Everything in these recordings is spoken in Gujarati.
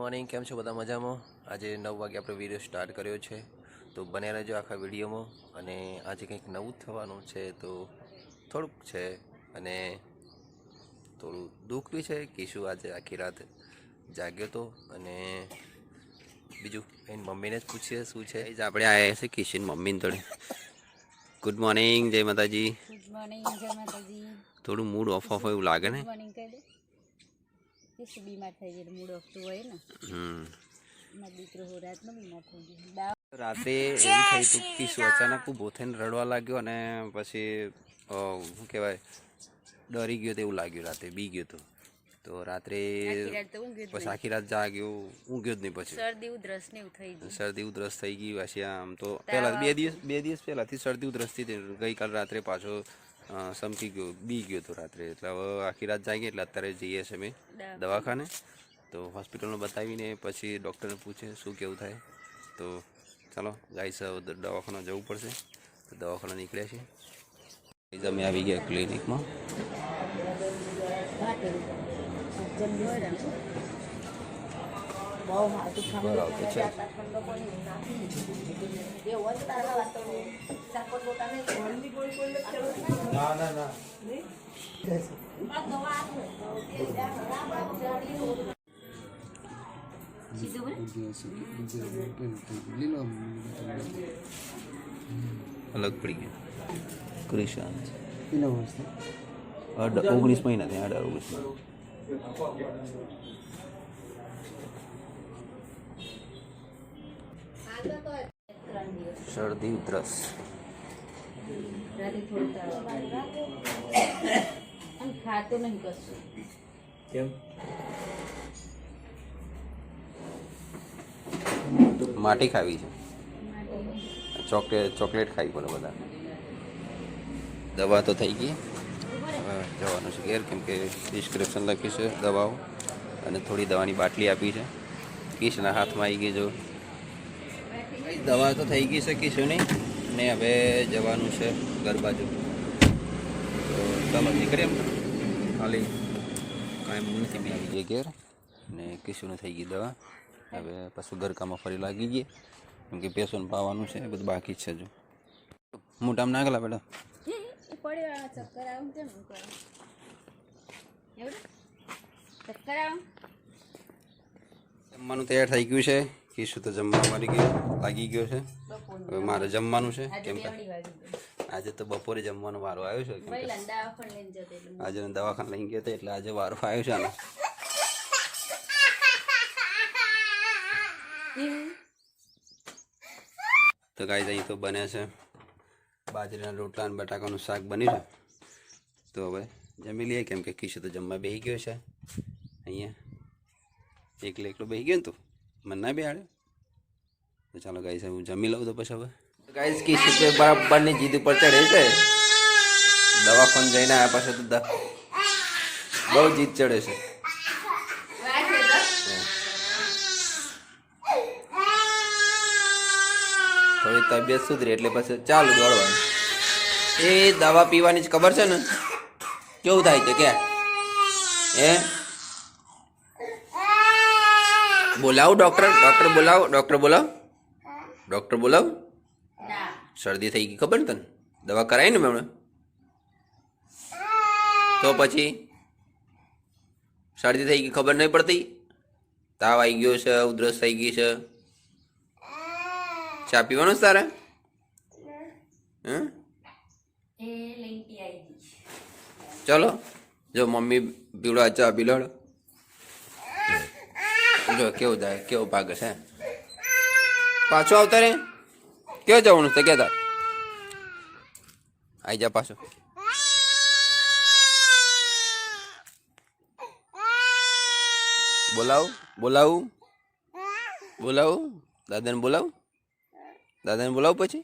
મોર્નિંગ, કેમ છો બધા? મજામાં? આજે 9 વાગે આપણે વિડીયો સ્ટાર્ટ કર્યો છે, તો બન્યા રહેજો આખા વિડીયોમાં. અને આજે કંઈક નવું થવાનું છે, તો થોડુંક છે અને થોડું દુઃખ બી છે કે શું આજે આખી રાત જાગ્યો હતો. અને બીજું એની મમ્મીને જ પૂછીએ શું છે. આપણે આવ્યા છે કિશનની મમ્મીને જોડે. ગુડ મોર્નિંગ, જય માતાજી. ગુડ મોર્નિંગ, જય માતાજી. થોડું મૂડ ઓફ એવું લાગે ને. ગુડ મોર્નિંગ કહી દે. કિશુ બીમાર થઈ ગયો, મૂડ ઓફ તો હોય ને. મારો દીકરો હો રાતનો બીમાર થઈ ગયો. રાતે એવું થયું હતું કે કિશુ અચાનક ઊભો થઈને રડવા લાગ્યો અને પછી શું કહેવાય, ડરી ગયો તેવું લાગ્યું. રાતે બી ગયો હતો. તો રાત્રે પછી આખી રાત જાગ્યો, ઊંઘ્યો જ નહીં. પછી શરદી ઉધરસ થઈ ગઈ. પછી આમ તો પહેલાં બે દિવસ પહેલાંથી શરદી ઉધરસ થઈ. ગઈકાલ રાત્રે પાછો સમકી ગયો, બી ગયો હતો રાત્રે. એટલે હવે આખી રાત જાગી. એટલે અત્યારે જઈએ છીએ અમે દવાખાને. તો હોસ્પિટલમાં બતાવીને પછી ડૉક્ટરને પૂછે શું કેવું થાય. તો ચાલો ગાઈસ, દવાખાના જવું પડશે. તો દવાખાના નીકળ્યા છીએ. અમે આવી ગયા ક્લિનિકમાં. અલગ પડી ગયો. ક્રિશાંત 19 મહિના થયા. 18-19. શરદી ઉધરસ ખાતો નહીં કશું. કેમ? માટી ખાવી છે, ચોકલેટ ખાવી પડે બધા. દવા તો થઈ ગઈ. હવે જવાનું છે ઘેર, કેમ કે પ્રિસ્ક્રિપ્શન લખ્યું છે દવાઓ અને થોડી દવાની બાટલી આપી છે. કિશના હાથમાં આવી ગઈ. જો દવા તો થઈ ગઈ છે કિશુની, ને હવે જવાનું છે ઘર બાજુ. તો ચાલો નીકળીએ. એમ ખાલી કાંઈ નથી. મેં આવી ગઈ ઘેર ને કિશુને થઈ ગઈ દવા. હવે પાછું ઘરકામમાં ફરી લાગી ગઈ, કેમ કે પેશન્ટ પાવાનું છે. બધું બાકી જ છે. જો મોટામાં નાખેલા બેટા. જમવાનું તૈયાર થઈ ગયું છે. કિશુ તો જમવા લાગી ગયો છે. હવે મારે જમવાનું છે, કેમ કે આજે તો બપોરે જમવાનો વારો આવ્યો છે. આજે દવાખાને લઈ ગયો હતો, એટલે આજે વારો આવ્યો છે આનો. તો ગાઈસ, અહીં તો બને છે બાજરીના રોટલા અને બટાકાનું શાક બન્યું છે. તો હવે જમી લઈએ, કેમ કે કિશુ તો જમવા બેસી ગયો છે. અહીંયા એકલો બેસી ગયો ને, તો મને ના બેહાડે. તો ચાલો ગાઈસ, હું જમી લઉં. તો પછી હવે ગાઈસ, કિશુ તો બરાબરની જીદ ઉપર ચડે છે. દવાખાને જઈને આવ્યા પાછળ તો બહુ જીદ ચડે છે. થોડી તબિયત સુધરે એટલે પછી ચાલુ દોડવાનું. એ દવા પીવાની જ ખબર છે ને કેવું થાય છે. કે બોલાવું ડૉક્ટર બોલાવ. શરદી થઈ ગઈ ખબર ને તને? દવા કરાવી ને મેં. તો પછી શરદી થઈ ગઈ ખબર નહીં પડતી? તાવ આવી ગયો છે, ઉધરસ થઈ ગઈ છે. ચા પીવાનું તારે? ચલો, જો મમ્મી પીવડા ચા પી લો. જો કેવું થાય, કેવું ભાગે છે. પાછો આવતા રે. ક્યાં જવાનું છે? ક્યાં તાર? આઈ જા પાછો. બોલાવું દાદાને બોલાવું પછી.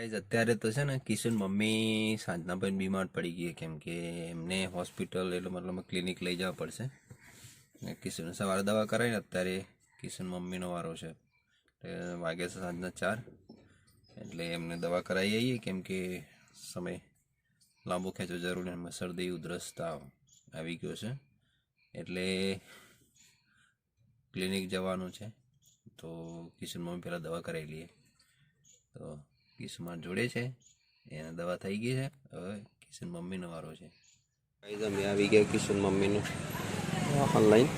અત્યારે તો છે ને કિશન મમ્મી સાંજના પણ બીમાર પડી ગઈ, કેમ કે એમને હોસ્પિટલ એટલે મતલબ ક્લિનિક લઈ જવા પડશે. કિશન સવારે દવા કરાવીને અત્યારે કિશન મમ્મીનો વારો છે. વાગ્યા છે સાંજના 4, એટલે એમને દવા કરાવી આવીએ, કેમ કે સમય લાંબો ખેંચવો જરૂરી, એમાં શરદી ઉધરસ તાવ આવી ગયો છે એટલે ક્લિનિક જવાનું છે. તો કિશન મમ્મી પહેલાં દવા કરાવી લઈએ. તો કિશનમાં જોડે છે, એને દવા થઈ ગઈ છે, હવે કિશન મમ્મીનો વારો છે. ગાઈઝ અમે આવી ગયા કિશન મમ્મીનું ઓનલાઈન.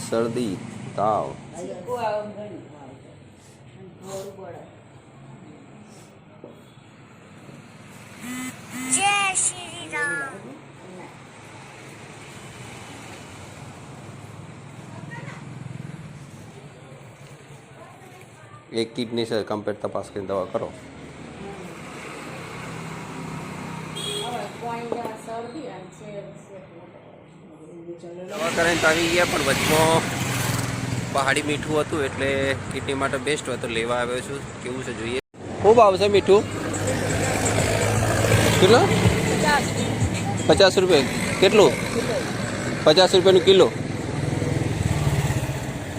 શરદી તાવ જય શ્રી રામ. એક કિડની છે, કમ્પ્લીટ તપાસ કરીને દવા કરો. દવા કરીને તો આવી ગયા, પણ વચમાં પહાડી મીઠું હતું એટલે કિડની માટે બેસ્ટ હોય તો લેવા આવ્યો છું. કેવું છે જોઈએ. ખૂબ આવશે મીઠું. કેટલો? 50 રૂપિયા. કેટલું? 50 રૂપિયાનું કિલો.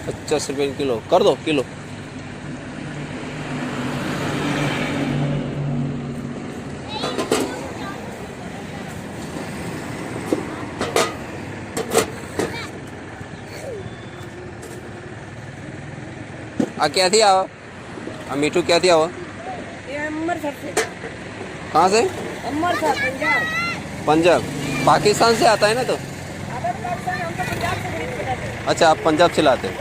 50 રૂપિયાનું કિલો કર દો. કિલો આ ક્યાંથી આવે? આ મીઠું ક્યાંથી આવે? कहाँ से? पंजाब. पाकिस्तान से आता है ना? तो अच्छा, आप पंजाब से लाते हैं,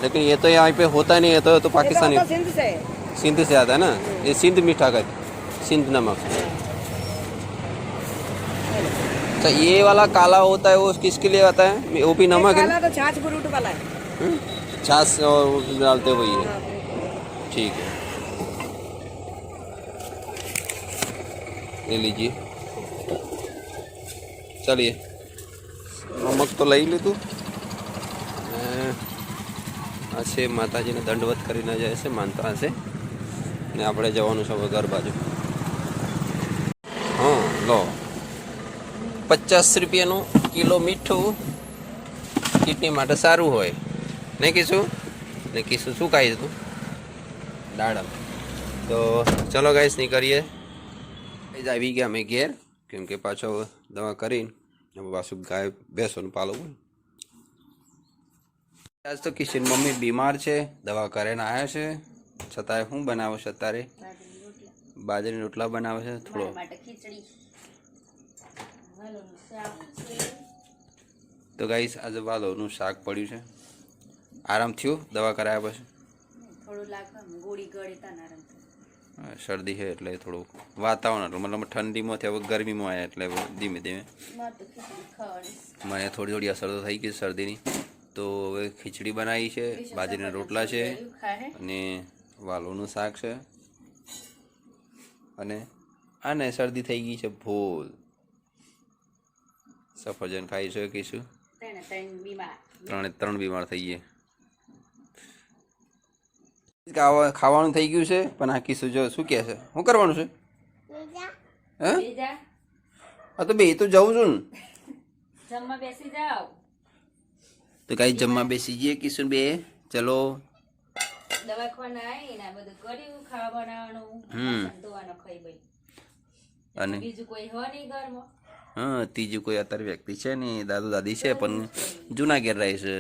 लेकिन ये तो यहाँ पे होता नहीं है. तो पाकिस्तानी सिंध से आता है ना. ये सिंध मीठा का, सिंध नमक. अच्छा, ये वाला काला होता है वो किसके लिए आता है? वो भी नमक है. तो छाछ फ्रूट वाला है. छाछ और डालते वही है. ठीक है, ले लीजिए. चलिए, नमक तो લઈ લીધું. આ છે માતાજીને દંડવત કરીને જાય છે, માનતા હશે. ને આપણે જવાનું છે હવે ઘર બાજુ. હા, લો 50 રૂપિયાનું કિલો મીઠું કિડની માટે સારું હોય નહીં કીશું? ને કીશું શું ખાઈ તું? દાડમ. તો ચલો ગાઈસ નીકળીએ. આવી ગયા અમે ઘેર, કેમ કે પાછો દવા કરીને પાછું ગાય બેસવાનું પાલું. આજ તો કિશન મમ્મી બીમાર છે, દવા કરીને આવ્યા છે, છતાંય શું બનાવે છે અત્યારે? બાજરીના રોટલા બનાવે છે. થોડો તો ગાઈસ આજે વાલોનું શાક પડ્યું છે. આરામ થયો દવા કરાયા પછી? શરદી છે એટલે થોડું વાતાવરણ મતલબ ઠંડીમાંથી હવે ગરમીમાં આવ્યા એટલે ધીમે ધીમે મને થોડી થોડી અસર તો થઈ ગઈ શરદીની. તો હવે ખીચડી બનાવી છે, બાજરીના રોટલા છે અને વાલોનું શાક છે. અને શરદી થઈ ગઈ છે ફૂલ. સફરજન ખાઈ છે કીશું. ત્રણ બીમાર થઈ ગયા. ખાવાનું થઈ ગયું છે, પણ આ કીશું જો શું કહે છે, શું કરવાનું છે? હે? હા તો બે તો જાઉં છું ને. તો કઈ જમવા બેસી જઈએ કિશન બે. ચલો. અને હા, ત્રીજું કોઈ અત્યારે વ્યક્તિ છે ને, દાદુ દાદી છે પણ જૂના ઘેર રહે છે.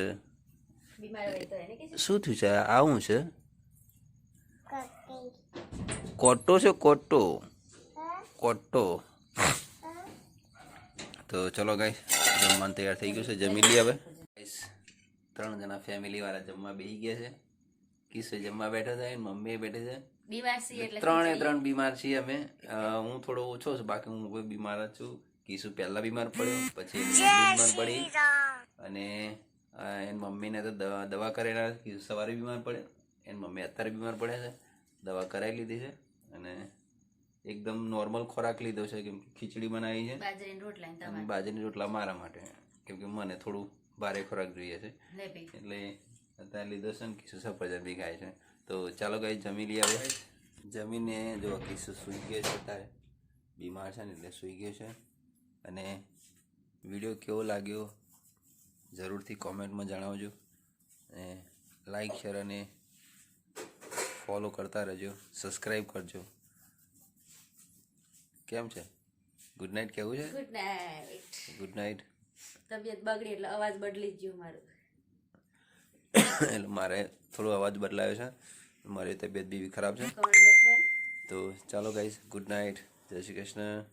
શું થયું છે? આવું છે? કોટો છે, કોટો કોટો. તો ચલો ગાઈસ, જમવાનું તૈયાર થઈ ગયું છે, જમી લઈએ હવે. 3 જણા ફેમિલી વાળા જમવા બેસી ગયા છે. કિશો જમવા બેઠા છે, મમ્મી બેઠે છે. ત્રણે બીમાર છીએ અમે. હું થોડો ઓછો છું, બાકી હું કોઈ બીમાર જ છું. કિશુ પહેલા બીમાર પડ્યો, પછી બીમાર પડી, અને એની મમ્મીને તો દવા કરેલા. કિશુ સવારે બીમાર પડે, એની મમ્મી અત્યારે બીમાર પડે છે. દવા કરાવી લીધી છે અને એકદમ નોર્મલ ખોરાક લીધો છે, કેમ કે ખીચડી બનાવી છે, બાજરીના રોટલા મારા માટે, કેમ કે મને થોડું ભારે ખોરાક જોઈએ છે એટલે અત્યારે લીધો છે ને. કિશુ સફરજન બી ખાય છે. તો ચાલો ગાઈ જમી લઈએ હવે. જમીને જો કિશુ સૂઈ ગયો છે, અત્યારે બીમાર છે ને એટલે સૂઈ ગયો છે. અને વિડીયો કેવો લાગ્યો જરૂરથી કોમેન્ટમાં જણાવજો. અને લાઈક શેર અને ફોલો કરતા રહેજો, સબસ્ક્રાઈબ કરજો. કેમ છે? ગુડ નાઇટ કેવું છે? Good night. Good night. તબિયત બગડી એટલે અવાજ બદલી ગયો મારો. એટલે મારે થોડો અવાજ બદલાયો છે, મારી તબિયત બી ખરાબ છે. કમર બકવાય. તો ચાલો ગાઈઝ, ગુડ નાઇટ, જય શ્રી કૃષ્ણ.